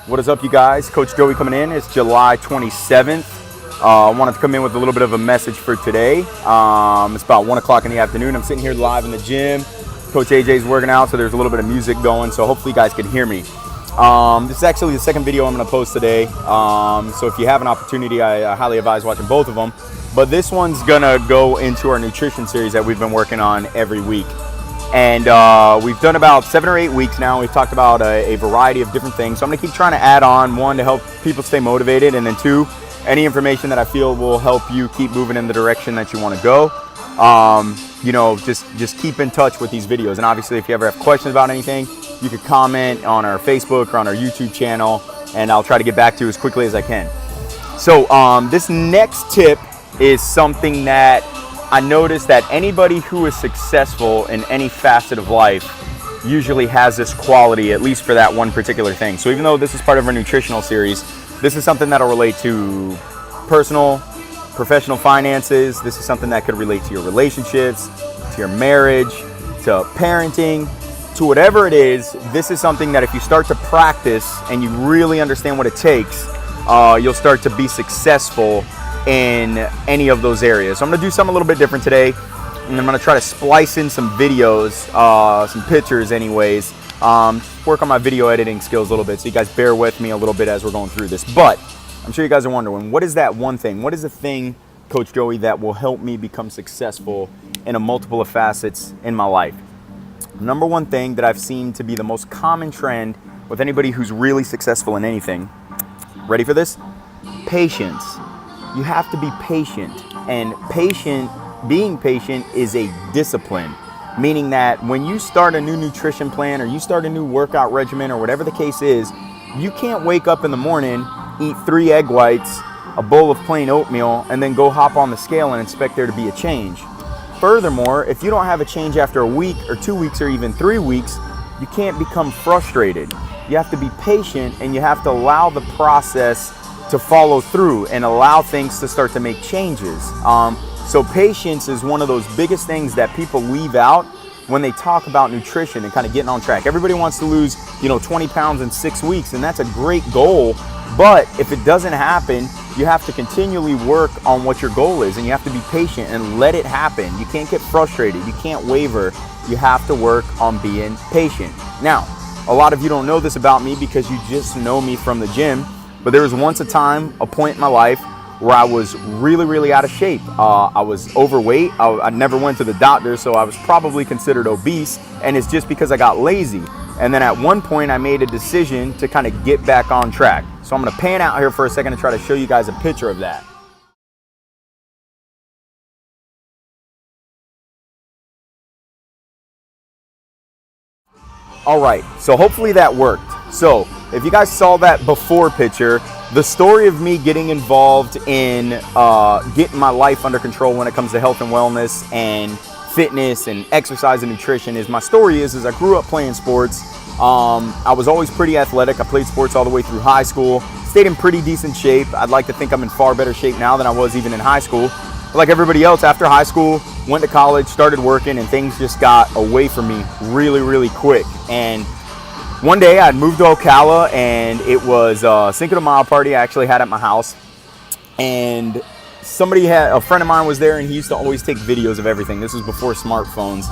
What is up, you guys? Coach Joey coming in. It's July 27th. I wanted to come in with a little bit of a message for today. It's about 1 o'clock in the afternoon. I'm sitting here live in the gym. Coach AJ's working out, so there's a little bit of music going, so hopefully you guys can hear me. This is actually the second video I'm going to post today, so if you have an opportunity, I highly advise watching both of them. But this one's going to go into our nutrition series that we've been working on every week. And we've done about 7 or 8 weeks now. We've talked about a variety of different things. So I'm going to keep trying to add on, one, to help people stay motivated, and then two, any information that I feel will help you keep moving in the direction that you want to go. You know, just keep in touch with these videos. And obviously, if you ever have questions about anything, you could comment on our Facebook or on our YouTube channel, and I'll try to get back to you as quickly as I can. So this next tip is something that I noticed that anybody who is successful in any facet of life usually has this quality, at least for that one particular thing. So even though this is part of our nutritional series, this is something that'll relate to personal, professional finances. This is something that could relate to your relationships, to your marriage, to parenting, to whatever it is. This is something that if you start to practice and you really understand what it takes, you'll start to be successful in any of those areas. So I'm gonna do something a little bit different today, and I'm gonna try to splice in some videos, some pictures anyways, work on my video editing skills a little bit, so you guys bear with me a little bit as we're going through this. But I'm sure you guys are wondering, what is that one thing? What is the thing, Coach Joey, that will help me become successful in a multiple of facets in my life? Number one thing that I've seen to be the most common trend with anybody who's really successful in anything, ready for this? Patience. You have to be patient, and being patient is a discipline, meaning that when you start a new nutrition plan or you start a new workout regimen or whatever the case is, you can't wake up in the morning, eat 3 egg whites, a bowl of plain oatmeal, and then go hop on the scale and expect there to be a change. Furthermore, if you don't have a change after a week or 2 weeks or even 3 weeks, you can't become frustrated. You have to be patient, and you have to allow the process to follow through and allow things to start to make changes. So patience is one of those biggest things that people leave out when they talk about nutrition and kind of getting on track. Everybody wants to lose, 20 pounds in 6 weeks, and that's a great goal. But if it doesn't happen, you have to continually work on what your goal is, and you have to be patient and let it happen. You can't get frustrated. You can't waver. You have to work on being patient. Now, a lot of you don't know this about me because you just know me from the gym. But there was once a point in my life where I was really, really out of shape. I was overweight. I never went to the doctor, so I was probably considered obese, and it's just because I got lazy. And then at one point, I made a decision to kind of get back on track. So I'm gonna pan out here for a second to try to show you guys a picture of that. All right, so hopefully that worked. So if you guys saw that before picture, the story of me getting involved in getting my life under control when it comes to health and wellness and fitness and exercise and nutrition is, my story is I grew up playing sports. I was always pretty athletic. I played sports all the way through high school, stayed in pretty decent shape. I'd like to think I'm in far better shape now than I was even in high school. But like everybody else, after high school, went to college, started working, and things just got away from me really, really quick. And one day I'd moved to Ocala, and it was a Cinco de Mayo party I actually had at my house. And a friend of mine was there, and he used to always take videos of everything. This was before smartphones.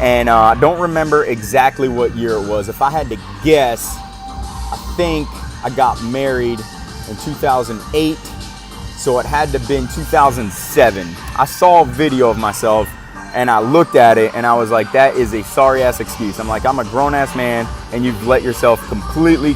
And I don't remember exactly what year it was. If I had to guess, I think I got married in 2008. So it had to have been 2007. I saw a video of myself, and I looked at it, and I was like, that is a sorry ass excuse. I'm like, I'm a grown ass man, and you've let yourself completely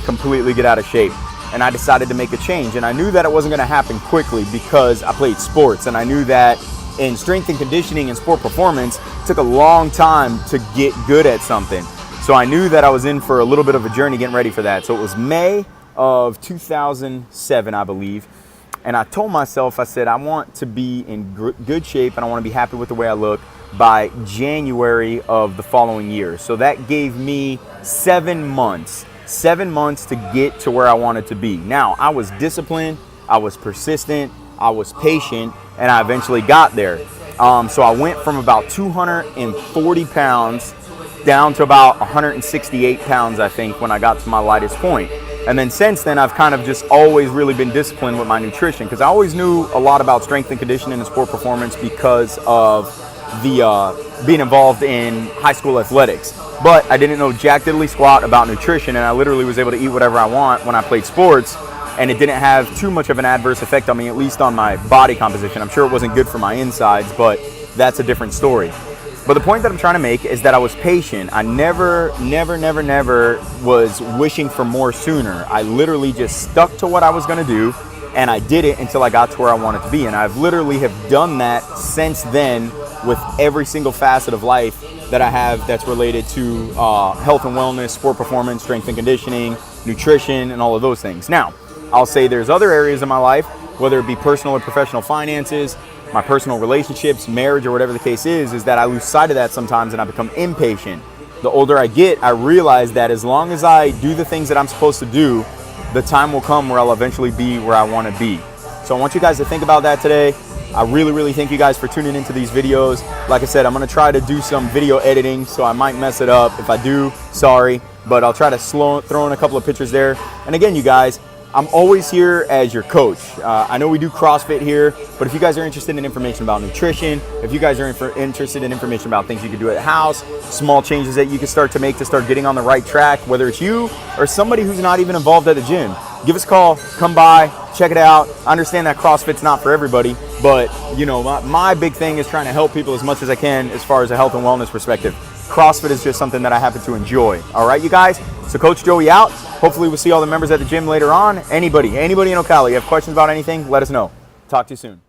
get out of shape. And I decided to make a change. And I knew that it wasn't gonna happen quickly because I played sports, and I knew that in strength and conditioning and sport performance, it took a long time to get good at something. So I knew that I was in for a little bit of a journey getting ready for that. So it was May of 2007, I believe. And I told myself, I said, I want to be in good shape, and I want to be happy with the way I look by January of the following year. So that gave me 7 months to get to where I wanted to be. Now, I was disciplined, I was persistent, I was patient, and I eventually got there. So I went from about 240 pounds down to about 168 pounds, I think, when I got to my lightest point. And then since then, I've kind of just always really been disciplined with my nutrition, because I always knew a lot about strength and conditioning and sport performance because of the being involved in high school athletics. But I didn't know jack diddly squat about nutrition, and I literally was able to eat whatever I want when I played sports, and it didn't have too much of an adverse effect on me, at least on my body composition. I'm sure it wasn't good for my insides, but that's a different story. But the point that I'm trying to make is that I was patient. I never was wishing for more sooner. I literally just stuck to what I was going to do, and I did it until I got to where I wanted to be. And I've literally have done that since then with every single facet of life that I have that's related to health and wellness, sport performance, strength and conditioning, nutrition, and all of those things. Now, I'll say there's other areas of my life, whether it be personal or professional finances, my personal relationships, marriage, or whatever the case is that I lose sight of that sometimes and I become impatient. The older I get, I realize that as long as I do the things that I'm supposed to do, the time will come where I'll eventually be where I want to be. So I want you guys to think about that today. I really thank you guys for tuning into these videos. Like I said, I'm going to try to do some video editing, so I might mess it up. If I do, sorry, but I'll try to throw in a couple of pictures there. And again, you guys, I'm always here as your coach. I know we do CrossFit here, but if you guys are interested in information about nutrition, if you guys are interested in information about things you can do at house, small changes that you can start to make to start getting on the right track, whether it's you or somebody who's not even involved at the gym, give us a call, come by, check it out. I understand that CrossFit's not for everybody, but you know, my big thing is trying to help people as much as I can as far as a health and wellness perspective. CrossFit is just something that I happen to enjoy. All right, you guys? So Coach Joey out. Hopefully we'll see all the members at the gym later on. Anybody in Ocala, you have questions about anything, let us know. Talk to you soon.